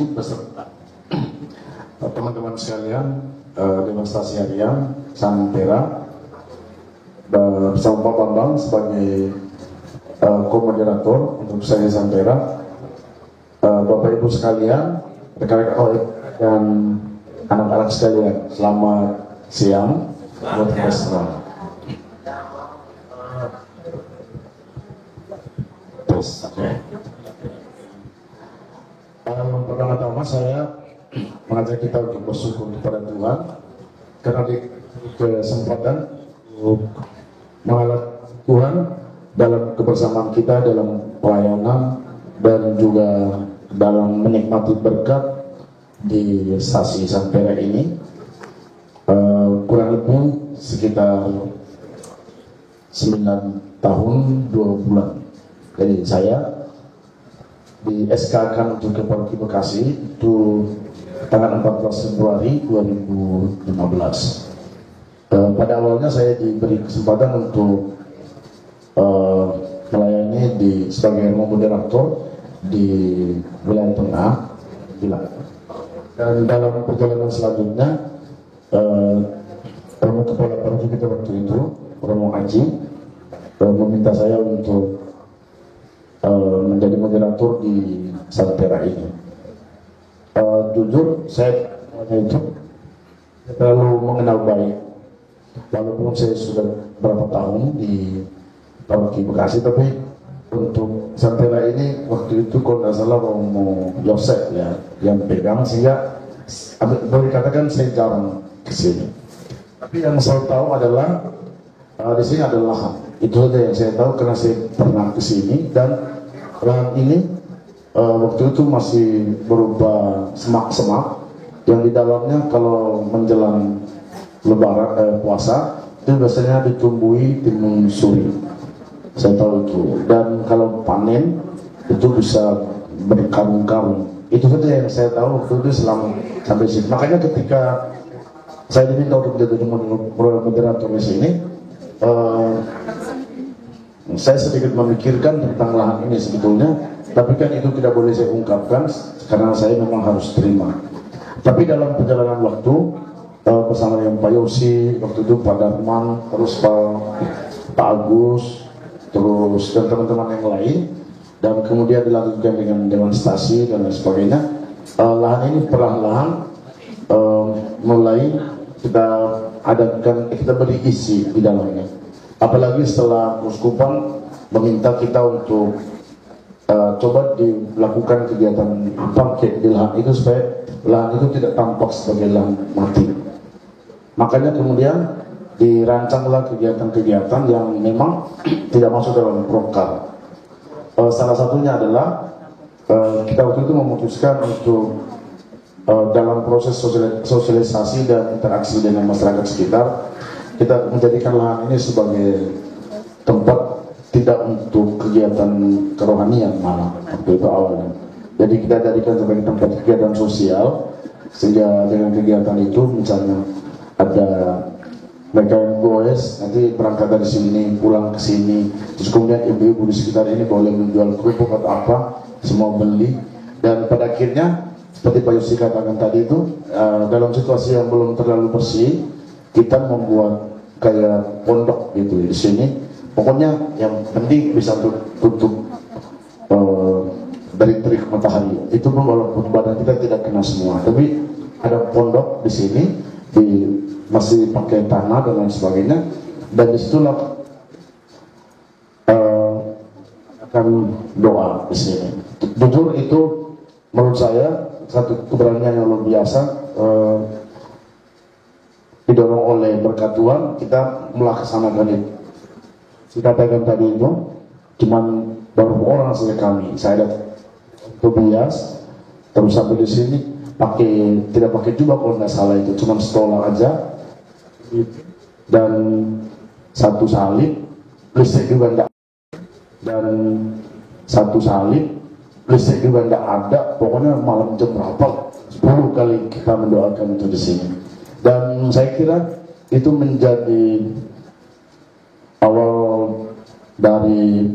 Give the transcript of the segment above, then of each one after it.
disebut peserta. Teman-teman sekalian, demonstrasi harian Santera bersama Pak Bambang sebagai komoderator untuk saya Santera. Bapak Ibu sekalian, rekan-rekan OIK dan anak-anak sekalian, selamat siang. Pertama-tama saya mengajak kita untuk bersyukur kepada Tuhan karena di kesempatan untuk mengalah Tuhan dalam kebersamaan kita dalam pelayanan dan juga dalam menikmati berkat di stasi Santera ini. Kurang lebih sekitar 9 tahun 2 bulan. Jadi saya di SK-kan untuk ke Polki Bekasi itu tanggal 14 Februari 2015. Pada awalnya saya diberi kesempatan untuk melayani sebagai moderator di wilayah tengah, dan dalam perjalanan selanjutnya Romo Kepala Paroki kita waktu itu, Romo Aji, meminta saya untuk menjadi moderator di Santera ini. Jujur saya itu terlalu mengenal baik, walaupun saya sudah berapa tahun di Paroki Bekasi, tapi untuk Santera ini waktu itu kalau nggak salah Romo Yosef ya yang pegang, sehingga boleh dikatakan saya jarang kesini. Tapi yang saya tahu adalah di sini ada lahan. Itu saja yang saya tahu karena saya pernah kesini, dan lahan ini waktu itu masih berupa semak-semak yang di dalamnya kalau menjelang Lebaran puasa itu biasanya ditumbuhi timun suri. Saya tahu itu, dan kalau panen itu bisa berkarung-karung. Itu saja yang saya tahu waktu itu selama sampai sini. Makanya ketika saya diminta untuk menjadi moderator di sini, saya sedikit memikirkan tentang lahan ini sebetulnya, tapi kan itu tidak boleh saya ungkapkan karena saya memang harus terima. Tapi dalam perjalanan waktu bersama dengan Pak Yosi, waktu itu Pak Darman, terus Pak Agus, terus dan teman-teman yang lain, dan kemudian dilanjutkan dengan demonstrasi dan lain sebagainya, lahan ini perlahan-lahan mulai kita adakan, kita beri isi di dalamnya. Apalagi setelah Uskupan meminta kita untuk coba dilakukan kegiatan pakai di lahan itu supaya lahan itu tidak tampak sebagai lahan mati. Makanya kemudian dirancanglah kegiatan-kegiatan yang memang tidak masuk dalam prokar. Salah satunya adalah kita waktu itu memutuskan untuk dalam proses sosialisasi dan interaksi dengan masyarakat sekitar, kita menjadikan lahan ini sebagai tempat tidak untuk kegiatan kerohanian malah waktu itu awalnya. Jadi kita jadikan sebagai tempat kegiatan sosial, sehingga dengan kegiatan itu misalnya ada mereka yang goes nanti berangkat dari sini pulang ke sini, terus kemudian ibu-ibu di sekitar ini boleh menjual kerupuk atau apa, semua beli, dan pada akhirnya seperti Pak Yosi katakan tadi itu, dalam situasi yang belum terlalu bersih, kita membuat kayak pondok gitu di sini. Pokoknya yang penting bisa tutup dari terik matahari. Itu pun walaupun badan kita tidak kena semua, tapi ada pondok di sini, masih pakai tanah dan lain sebagainya, dan disitulah akan doa di sini. Jujur itu menurut saya satu keberanian yang luar biasa, didorong oleh berkat Tuhan kita melaksanakan itu. Saya katakan tadi itu cuman baru orang saja kami, saya ada Tobias, terus sampai di sini tidak pakai jubah kalau nggak salah, itu cuman stola aja dan satu salib, listrik juga enggak, dan satu salib, listrik juga enggak ada. Pokoknya malam jam berapa 10 kali kita mendoakan itu di sini, dan saya kira itu menjadi awal dari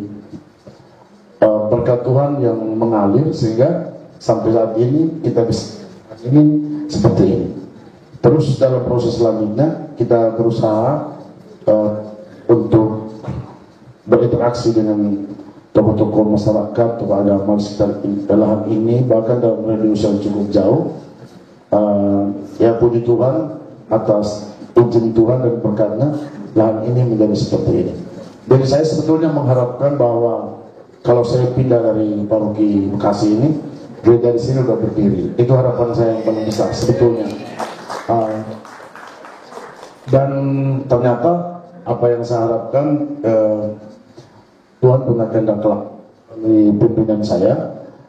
berkat Tuhan yang mengalir, sehingga sampai saat ini kita bisa ini seperti ini. Terus dalam proses selanjutnya kita berusaha untuk berinteraksi dengan tokoh-tokoh masyarakat, tokoh agama di sekitar lahan ini, bahkan dalam radius yang cukup jauh. Ya puji Tuhan atas izin Tuhan dan berkatnya lahan ini menjadi seperti ini. Jadi saya sebetulnya mengharapkan bahwa kalau saya pindah dari paroki Bekasi ini, gereja di sini udah berdiri. Itu harapan saya yang paling besar sebetulnya. Dan ternyata apa yang saya harapkan Tuhan punya kehendak kelak di pimpinan saya.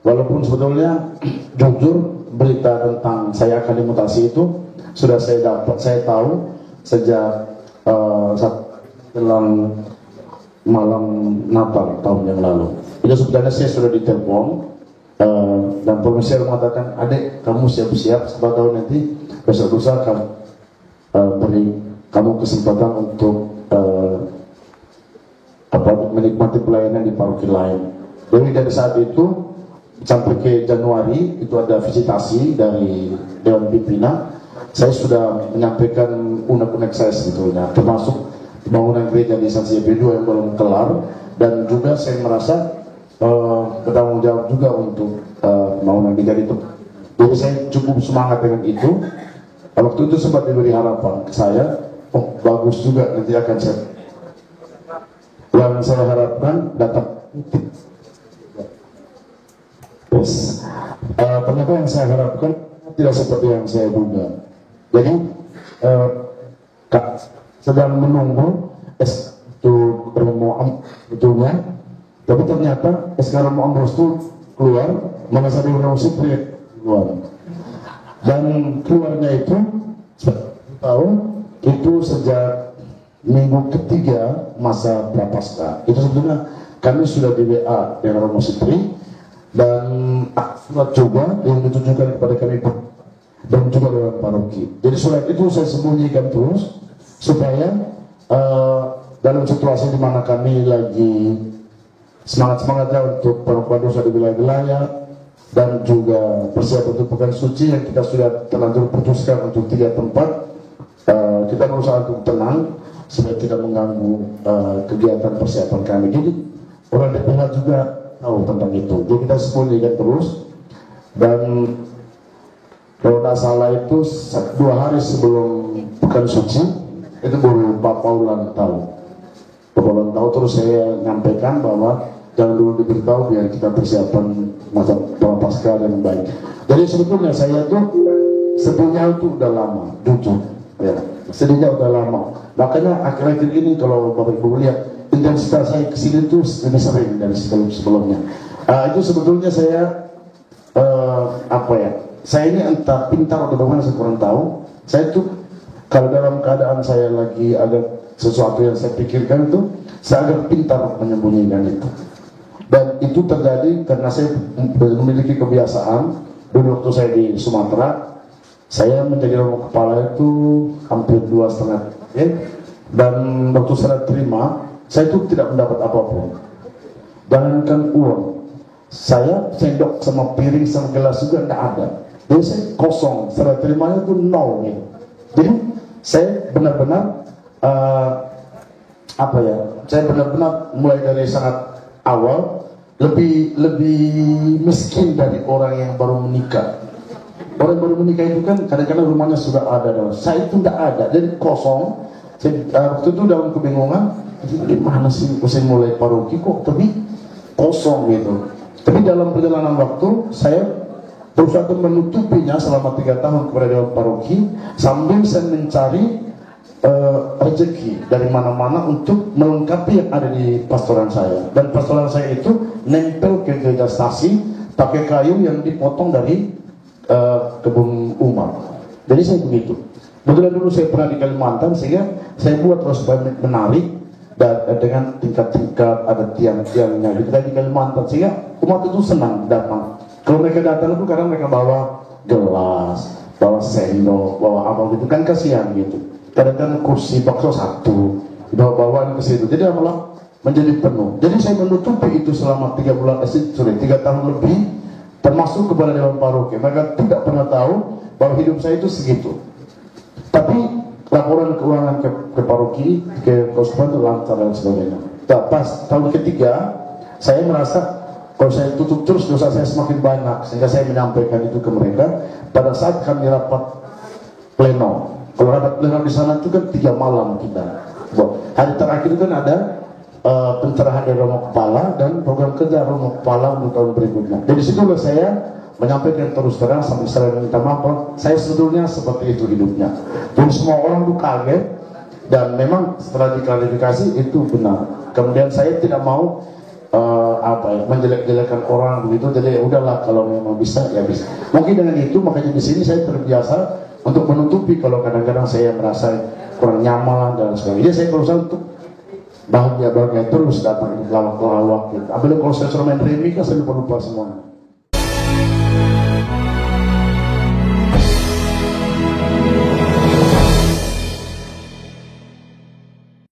Walaupun sebetulnya jujur berita tentang saya akan dimutasi itu sudah saya tahu sejak jelang malam Natal tahun yang lalu. Itu sebenarnya saya sudah ditelepon dan komisaris mengatakan, "Adik, kamu siap-siap, sebab tahun nanti besok lusa akan beri kamu kesempatan untuk menikmati pelayanan di paroki lain." Jadi dari saat itu sampai ke Januari itu ada visitasi dari Dewan Pimpinan. Saya sudah menyampaikan unek-unek saya sebetulnya, termasuk pembangunan gereja di Sansia B2 yang belum kelar, dan juga saya merasa bertanggung jawab juga untuk pembangunan gereja itu. Jadi saya cukup semangat dengan itu. Waktu itu sempat diberi harapan ke saya, oh bagus juga, nanti akan saya. Yang saya harapkan datang. Terus ternyata yang saya harapkan tidak seperti yang saya duga. Jadi sedang menunggu itu Romo betulnya, tapi ternyata SK Romo Ambrose itu keluar, mana saya Romo Cyprian keluar, dan keluarnya itu tahu itu sejak minggu ketiga masa Prapaskah. Itu sebetulnya kami sudah di WA dengan Romo Cyprian, dan surat juga yang ditujukan kepada kami dan juga dalam paroki. Jadi surat itu saya sembunyikan terus supaya dalam situasi di mana kami lagi semangat-semangatnya untuk paroki dosa di wilayah-wilayah dan juga persiapan untuk pekan suci yang kita sudah terlanjur putuskan untuk 3 tempat, kita berusaha untuk tenang supaya tidak mengganggu kegiatan persiapan kami. Jadi orang DPH juga tahu tentang itu. Jadi kita sembunyikan terus, dan kalau tidak salah itu 2 hari sebelum pekan suci itu baru Pak Paulan tahu. Pak Paulan tahu, terus saya nyampaikan bahwa jangan dulu diberitahu biar kita persiapan masa Prapaskah dengan baik. Jadi sebetulnya saya tuh sedihnya itu udah lama, jujur ya, sedihnya udah lama. Makanya akhir-akhir ini kalau Bapak Ibu lihat intensitas saya kesini tuh lebih sering dari sebelumnya. Itu sebetulnya saya saya ini entah pintar atau bagaimana saya kurang tahu. Saya tuh kalau dalam keadaan saya lagi ada sesuatu yang saya pikirkan itu, saya agak pintar menyembunyikan itu. Dan itu terjadi karena saya memiliki kebiasaan dulu waktu saya di Sumatera, saya menjadi romo kepala itu hampir 2,5 tahun, dan waktu saya terima, saya itu tidak mendapat apapun. Jangankan uang, saya sendok sama piring sama gelas juga tidak ada. Jadi saya kosong, setelah terimanya itu nol gitu. Jadi saya benar-benar saya benar-benar mulai dari sangat awal lebih miskin dari orang yang baru menikah. Orang baru menikah itu kan kadang-kadang rumahnya sudah ada, saya itu tidak ada, jadi kosong. Waktu itu dalam kebingungan, gimana sih saya mulai paroki kok tapi kosong gitu. Tapi dalam perjalanan waktu saya berusaha menutupinya selama 3 tahun kepada Dewan Paroki, sambil saya mencari rezeki dari mana-mana untuk melengkapi yang ada di pastoran saya. Dan pastoran saya itu nempel ke gereja stasi pakai kayu yang dipotong dari kebun umat. Jadi saya begitu. Kebetulan dulu saya pernah di Kalimantan, sehingga saya buat terus menarik dengan tingkat-tingkat, ada tiang-tiangnya kita di Kalimantan, sehingga umat itu senang datang. Kalau mereka datang itu kadang mereka bawa gelas, bawa sendok, bawa apa gitu, kan kasihan gitu. Kadang-kadang kursi bakso 1 bawa-bawaan ke situ, jadi malah menjadi penuh. Jadi saya menutupi itu selama 3 tahun lebih, termasuk kepada Dewan Paroki. Mereka tidak pernah tahu bahwa hidup saya itu segitu. Tapi laporan keuangan ke paroki, ke keuskupan itu lancar dan sebagainya. Nah, pas tahun ketiga, saya merasa kalau saya tutup terus dosa saya semakin banyak, sehingga saya menyampaikan itu ke mereka pada saat kami rapat pleno. Kalau rapat pleno di sana itu kan 3 malam kita. Hari terakhir itu kan ada pencerahan dari Romo Kepala dan program kerja Romo Kepala untuk tahun berikutnya. Jadi situlah saya menyampaikan terus terang sampai saya minta maaf, saya sebetulnya seperti itu hidupnya. Dan semua orang itu kaget, dan memang setelah diklarifikasi itu benar. Kemudian saya tidak mau menjelek-jelekan orang begitu, jadi ya udahlah, kalau memang bisa ya bisa. Mungkin dengan itu makanya di sini saya terbiasa untuk menutupi kalau kadang-kadang saya merasa kurang nyaman dan sebagainya. Jadi saya berusaha untuk bahagia terus datang di waktu. Apalagi kalau saya suruh main remi kan saya lupa semuanya.